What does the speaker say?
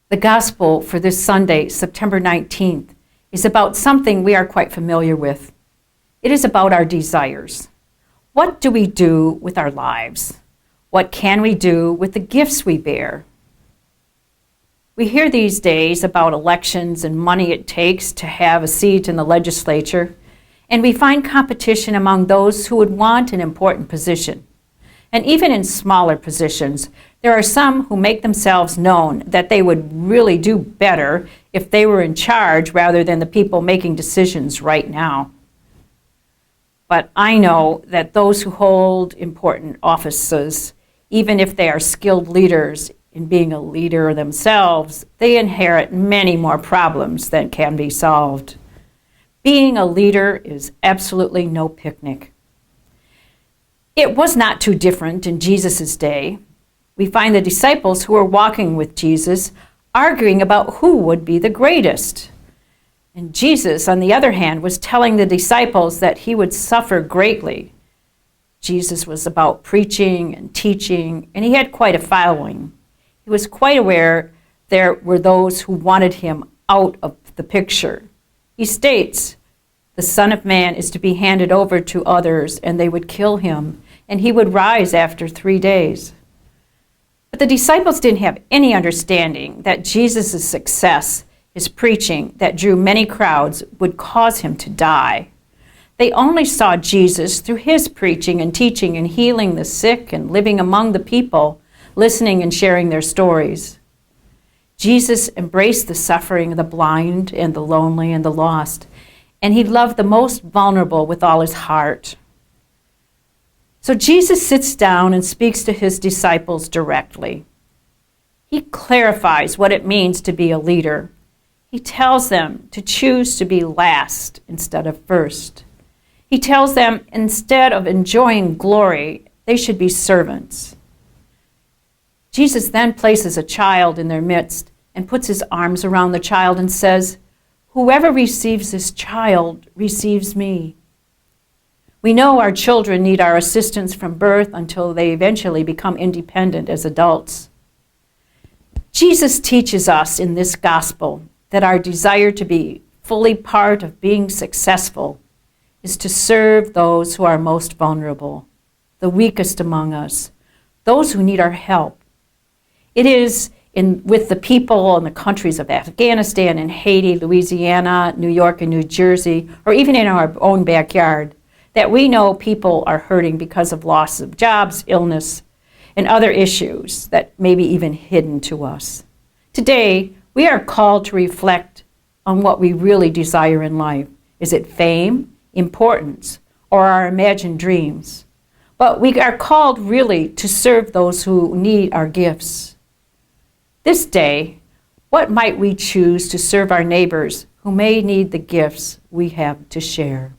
The gospel for this Sunday, September 19th, is about something we are quite familiar with. It is about our desires. What do we do with our lives? What can we do with the gifts we bear? We hear these days about elections and money it takes to have a seat in the legislature, and we find competition among those who would want an important position. And even in smaller positions, there are some who make themselves known that they would really do better if they were in charge rather than the people making decisions right now. But I know that those who hold important offices, even if they are skilled leaders in being a leader themselves, they inherit many more problems than can be solved. Being a leader is absolutely no picnic. It was not too different in Jesus' day. We find the disciples who were walking with Jesus arguing about who would be the greatest. And Jesus, on the other hand, was telling the disciples that he would suffer greatly. Jesus was about preaching and teaching, and he had quite a following. He was quite aware there were those who wanted him out of the picture. He states, "The Son of Man is to be handed over to others, and they would kill him, and he would rise after 3 days." But the disciples didn't have any understanding that Jesus' success, his preaching that drew many crowds, would cause him to die. They only saw Jesus through his preaching and teaching and healing the sick and living among the people, listening and sharing their stories. Jesus embraced the suffering of the blind and the lonely and the lost, and he loved the most vulnerable with all his heart. So Jesus sits down and speaks to his disciples directly. He clarifies what it means to be a leader. He tells them to choose to be last instead of first. He tells them instead of enjoying glory, they should be servants. Jesus then places a child in their midst and puts his arms around the child and says, "Whoever receives this child receives me." We know our children need our assistance from birth until they eventually become independent as adults. Jesus teaches us in this gospel that our desire to be fully part of being successful is to serve those who are most vulnerable, the weakest among us, those who need our help. It is with the people in the countries of Afghanistan and Haiti, Louisiana, New York and New Jersey, or even in our own backyard, that we know people are hurting because of loss of jobs, illness, and other issues that may be even hidden to us. Today, we are called to reflect on what we really desire in life. Is it fame, importance, or our imagined dreams? But we are called really to serve those who need our gifts. This day, what might we choose to serve our neighbors who may need the gifts we have to share?